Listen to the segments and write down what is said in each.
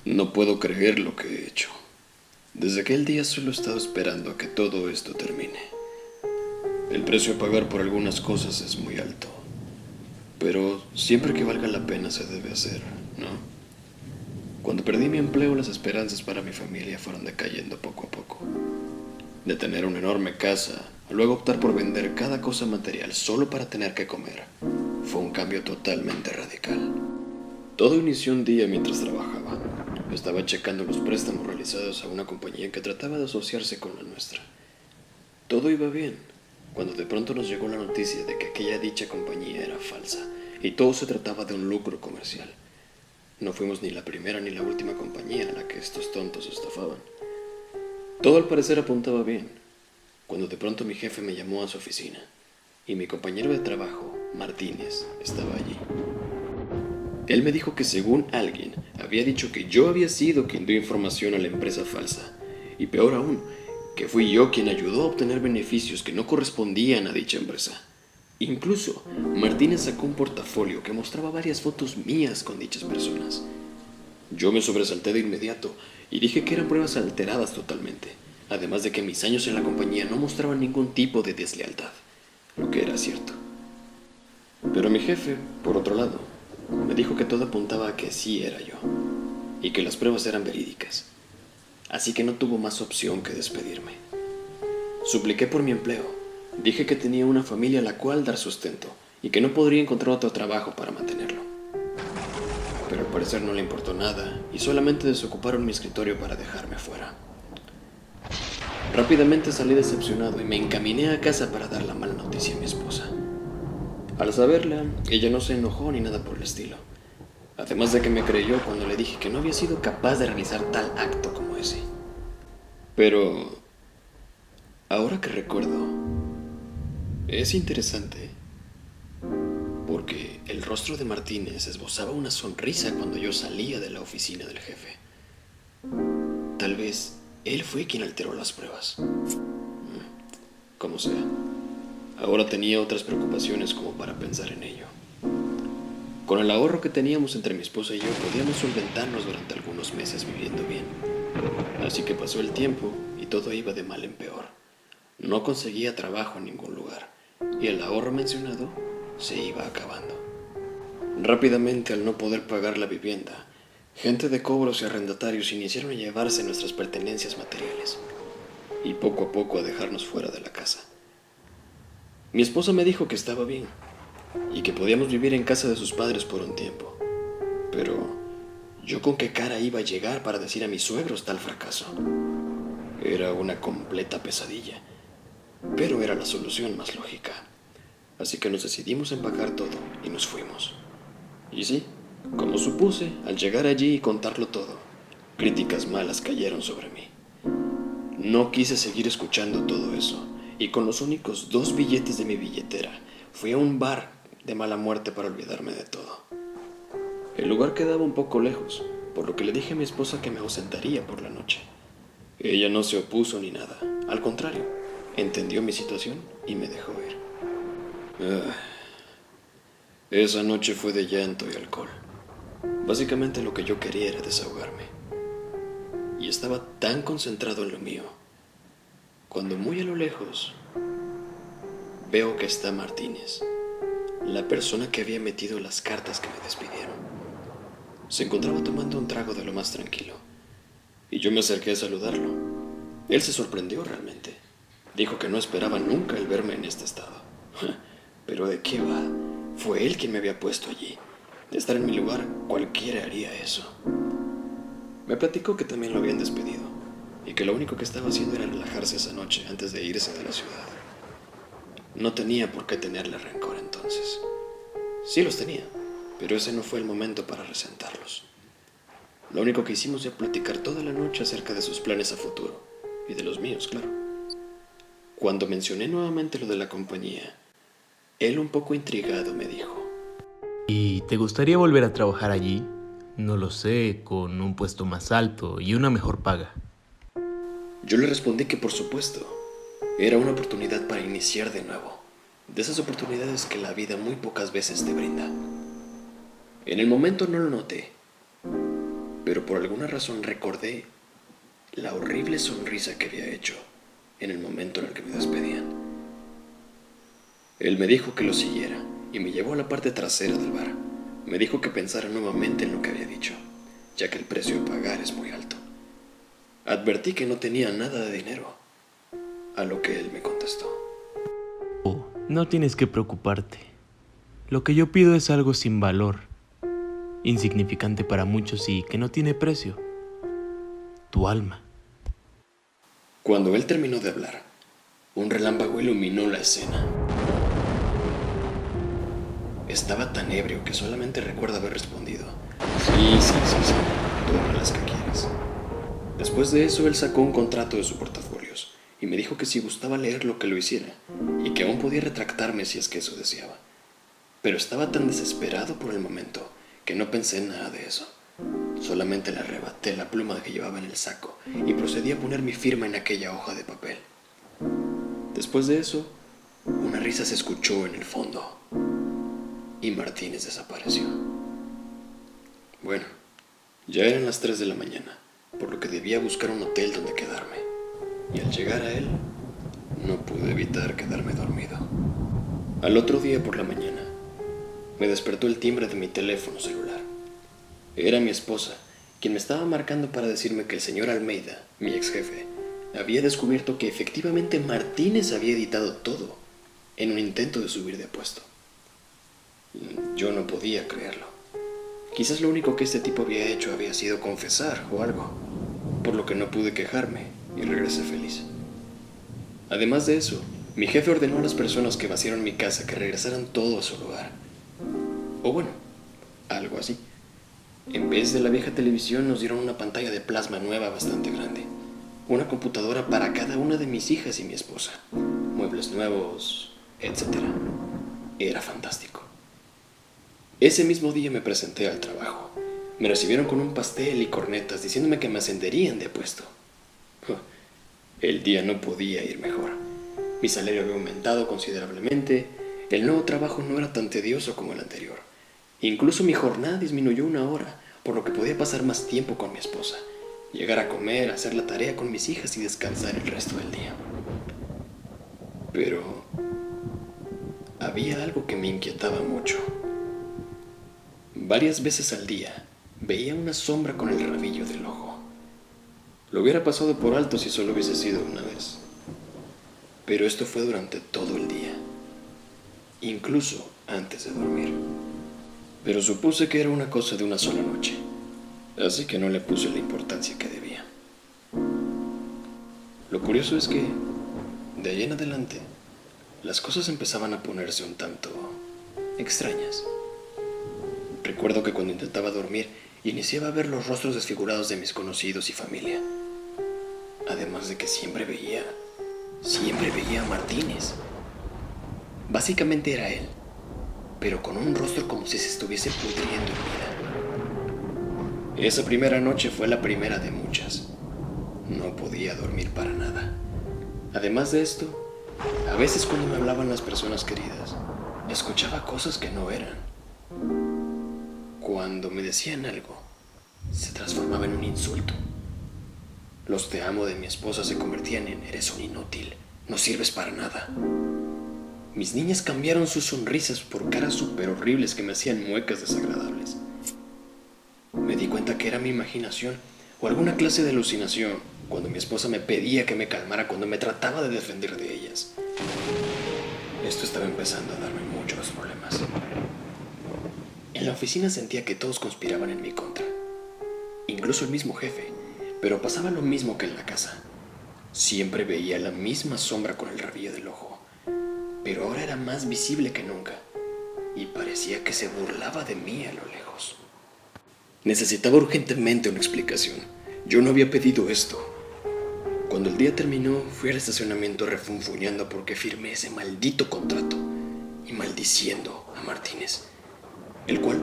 No puedo creer lo que he hecho. Desde aquel día solo he estado esperando a que todo esto termine. El precio a pagar por algunas cosas es muy alto, pero siempre que valga la pena se debe hacer, ¿no? Cuando perdí mi empleo, las esperanzas para mi familia fueron decayendo poco a poco. De tener una enorme casa, a luego optar por vender cada cosa material solo para tener que comer, fue un cambio totalmente radical. Todo inició un día mientras trabajaba. Estaba checando los préstamos realizados a una compañía que trataba de asociarse con la nuestra. Todo iba bien, cuando de pronto nos llegó la noticia de que aquella dicha compañía era falsa y todo se trataba de un lucro comercial. No fuimos ni la primera ni la última compañía a la que estos tontos estafaban. Todo al parecer apuntaba bien, cuando de pronto mi jefe me llamó a su oficina y mi compañero de trabajo, Martínez, estaba allí. Él me dijo que según alguien había dicho que yo había sido quien dio información a la empresa falsa, y peor aún, que fui yo quien ayudó a obtener beneficios que no correspondían a dicha empresa. Incluso, Martínez sacó un portafolio que mostraba varias fotos mías con dichas personas. Yo me sobresalté de inmediato y dije que eran pruebas alteradas totalmente, además de que mis años en la compañía no mostraban ningún tipo de deslealtad, lo que era cierto. Pero mi jefe, por otro lado, me dijo que todo apuntaba a que sí era yo, y que las pruebas eran verídicas, así que no tuvo más opción que despedirme. Supliqué por mi empleo, dije que tenía una familia a la cual dar sustento, y que no podría encontrar otro trabajo para mantenerlo. Pero al parecer no le importó nada, y solamente desocuparon mi escritorio para dejarme fuera. Rápidamente salí decepcionado y me encaminé a casa para dar la mala noticia a mi esposa. Al saberla, ella no se enojó ni nada por el estilo. Además de que me creyó cuando le dije que no había sido capaz de realizar tal acto como ese. Pero, ahora que recuerdo, es interesante, porque el rostro de Martínez esbozaba una sonrisa cuando yo salía de la oficina del jefe. Tal vez él fue quien alteró las pruebas. Como sea, ahora tenía otras preocupaciones como para pensar en ello. Con el ahorro que teníamos entre mi esposa y yo, podíamos solventarnos durante algunos meses viviendo bien. Así que pasó el tiempo y todo iba de mal en peor. No conseguía trabajo en ningún lugar y el ahorro mencionado se iba acabando. Rápidamente, al no poder pagar la vivienda, gente de cobros y arrendatarios iniciaron a llevarse nuestras pertenencias materiales y poco a poco a dejarnos fuera de la casa. Mi esposa me dijo que estaba bien y que podíamos vivir en casa de sus padres por un tiempo. Pero, ¿yo con qué cara iba a llegar para decir a mis suegros tal fracaso? Era una completa pesadilla, pero era la solución más lógica. Así que nos decidimos a empacar todo y nos fuimos. Y sí, como supuse, al llegar allí y contarlo todo, críticas malas cayeron sobre mí. No quise seguir escuchando todo eso, y con los únicos 2 billetes de mi billetera, fui a un bar de mala muerte para olvidarme de todo. El lugar quedaba un poco lejos, por lo que le dije a mi esposa que me ausentaría por la noche. Ella no se opuso ni nada, al contrario, entendió mi situación y me dejó ir. Ah, esa noche fue de llanto y alcohol. Básicamente lo que yo quería era desahogarme. Y estaba tan concentrado en lo mío, cuando muy a lo lejos veo que está Martínez, la persona que había metido las cartas que me despidieron. Se encontraba tomando un trago de lo más tranquilo, y yo me acerqué a saludarlo. Él se sorprendió realmente. Dijo que no esperaba nunca el verme en este estado. Pero ¿de qué va? Fue él quien me había puesto allí. De estar en mi lugar, cualquiera haría eso. Me platicó que también lo habían despedido, y que lo único que estaba haciendo era relajarse esa noche antes de irse de la ciudad. No tenía por qué tenerle rencor entonces. Sí los tenía, pero ese no fue el momento para resentarlos. Lo único que hicimos fue platicar toda la noche acerca de sus planes a futuro, y de los míos, claro. Cuando mencioné nuevamente lo de la compañía, él un poco intrigado me dijo: ¿Y te gustaría volver a trabajar allí? No lo sé, con un puesto más alto y una mejor paga. yo le respondí que por supuesto, era una oportunidad para iniciar de nuevo, de esas oportunidades que la vida muy pocas veces te brinda. En el momento no lo noté, pero por alguna razón recordé la horrible sonrisa que había hecho en el momento en el que me despedían. Él me dijo que lo siguiera y me llevó a la parte trasera del bar. Me dijo que pensara nuevamente en lo que había dicho, ya que el precio a pagar es muy alto. Advertí que no tenía nada de dinero, a lo que él me contestó: Oh, no tienes que preocuparte. Lo que yo pido es algo sin valor, insignificante para muchos y que no tiene precio. Tu alma. Cuando él terminó de hablar, un relámpago iluminó la escena. Estaba tan ebrio que solamente recuerdo haber respondido: sí, toma las que quieres. Después de eso, él sacó un contrato de su portafolios y me dijo que si gustaba leerlo que lo hiciera y que aún podía retractarme si es que eso deseaba. Pero estaba tan desesperado por el momento que no pensé en nada de eso. Solamente le arrebaté la pluma que llevaba en el saco y procedí a poner mi firma en aquella hoja de papel. Después de eso, una risa se escuchó en el fondo y Martínez desapareció. Bueno, ya eran las 3 de la mañana, por lo que debía buscar un hotel donde quedarme. Y al llegar a él, no pude evitar quedarme dormido. Al otro día por la mañana, me despertó el timbre de mi teléfono celular. Era mi esposa, quien me estaba marcando para decirme que el señor Almeida, mi ex jefe, había descubierto que efectivamente Martínez había editado todo en un intento de subir de puesto. Yo no podía creerlo. Quizás lo único que este tipo había hecho había sido confesar o algo, por lo que no pude quejarme y regresé feliz. Además de eso, mi jefe ordenó a las personas que vaciaron mi casa que regresaran todo a su lugar. O bueno, algo así. En vez de la vieja televisión nos dieron una pantalla de plasma nueva bastante grande, una computadora para cada una de mis hijas y mi esposa, muebles nuevos, etc. Era fantástico. Ese mismo día me presenté al trabajo. Me recibieron con un pastel y cornetas diciéndome que me ascenderían de puesto. El día no podía ir mejor. Mi salario había aumentado considerablemente, el nuevo trabajo no era tan tedioso como el anterior. Incluso mi jornada disminuyó 1 hora, por lo que podía pasar más tiempo con mi esposa, llegar a comer, hacer la tarea con mis hijas y descansar el resto del día. Pero había algo que me inquietaba mucho. Varias veces al día veía una sombra con el rabillo del ojo. Lo hubiera pasado por alto si solo hubiese sido una vez. Pero esto fue durante todo el día, incluso antes de dormir. Pero supuse que era una cosa de una sola noche, así que no le puse la importancia que debía. Lo curioso es que, de ahí en adelante, las cosas empezaban a ponerse un tanto extrañas. Recuerdo que cuando intentaba dormir, iniciaba a ver los rostros desfigurados de mis conocidos y familia. Además de que siempre veía a Martínez. Básicamente era él, pero con un rostro como si se estuviese pudriendo en vida. Esa primera noche fue la primera de muchas. No podía dormir para nada. Además de esto, a veces cuando me hablaban las personas queridas, escuchaba cosas que no eran. Cuando me decían algo, se transformaba en un insulto. Los te amo de mi esposa se convertían en eres un inútil, no sirves para nada. Mis niñas cambiaron sus sonrisas por caras súper horribles que me hacían muecas desagradables. Me di cuenta que era mi imaginación o alguna clase de alucinación cuando mi esposa me pedía que me calmara cuando me trataba de defender de ellas. Esto estaba empezando a darme muchos problemas. En la oficina sentía que todos conspiraban en mi contra, incluso el mismo jefe, pero pasaba lo mismo que en la casa. Siempre veía la misma sombra con el rabillo del ojo, pero ahora era más visible que nunca y parecía que se burlaba de mí a lo lejos. Necesitaba urgentemente una explicación. Yo no había pedido esto. Cuando el día terminó, fui al estacionamiento refunfuñando porque firmé ese maldito contrato y maldiciendo a Martínez, el cual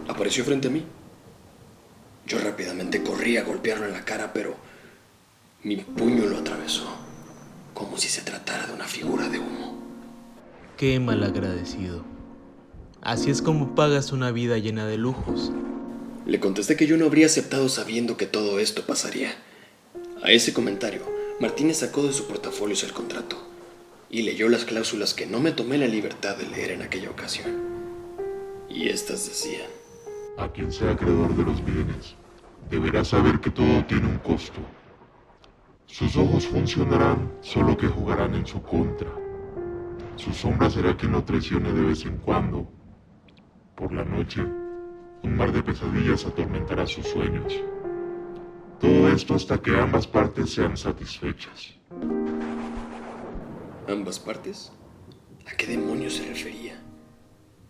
apareció frente a mí. Yo rápidamente corrí a golpearlo en la cara, pero mi puño lo atravesó, como si se tratara de una figura de humo. Qué malagradecido. Así es como pagas una vida llena de lujos. Le contesté que yo no habría aceptado sabiendo que todo esto pasaría. A ese comentario, Martínez sacó de su portafolio el contrato y leyó las cláusulas que no me tomé la libertad de leer en aquella ocasión. Y estas decían: a quien sea acreedor de los bienes, deberá saber que todo tiene un costo. Sus ojos funcionarán, solo que jugarán en su contra. Su sombra será quien lo traicione de vez en cuando. Por la noche, un mar de pesadillas atormentará sus sueños. Todo esto hasta que ambas partes sean satisfechas. ¿Ambas partes? ¿A qué demonios se refería?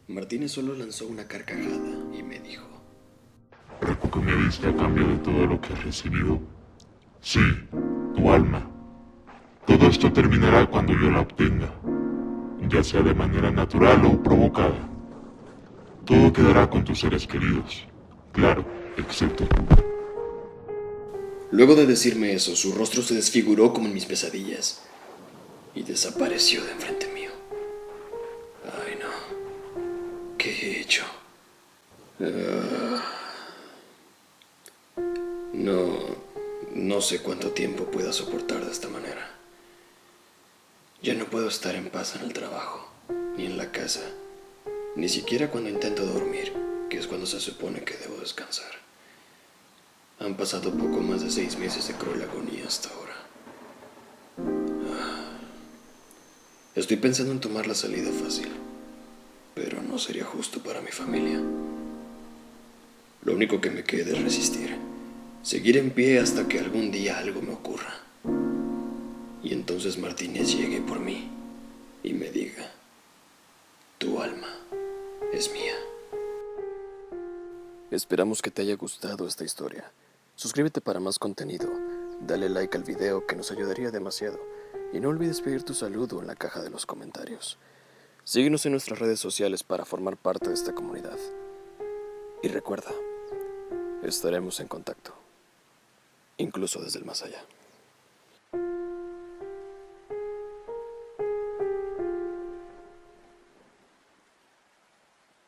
Martínez solo lanzó una carcajada y me dijo: ¿Recu que me diste a cambio de todo lo que has recibido? Sí, tu alma. Todo esto terminará cuando yo la obtenga, ya sea de manera natural o provocada. Todo quedará con tus seres queridos, claro, excepto tú. Luego de decirme eso, su rostro se desfiguró como en mis pesadillas y desapareció de enfrente mío. Ay, no. ¿Qué he hecho? No sé cuánto tiempo pueda soportar de esta manera. Ya no puedo estar en paz en el trabajo, ni en la casa, ni siquiera cuando intento dormir, que es cuando se supone que debo descansar. Han pasado poco más de 6 meses de cruel agonía hasta ahora. Estoy pensando en tomar la salida fácil, pero no sería justo para mi familia. Lo único que me queda es resistir, seguir en pie hasta que algún día algo me ocurra. Y entonces Martínez llegue por mí y me diga: tu alma es mía. Esperamos que te haya gustado esta historia. Suscríbete para más contenido, dale like al video que nos ayudaría demasiado y no olvides pedir tu saludo en la caja de los comentarios. Síguenos en nuestras redes sociales para formar parte de esta comunidad. Y recuerda, estaremos en contacto, incluso desde el más allá.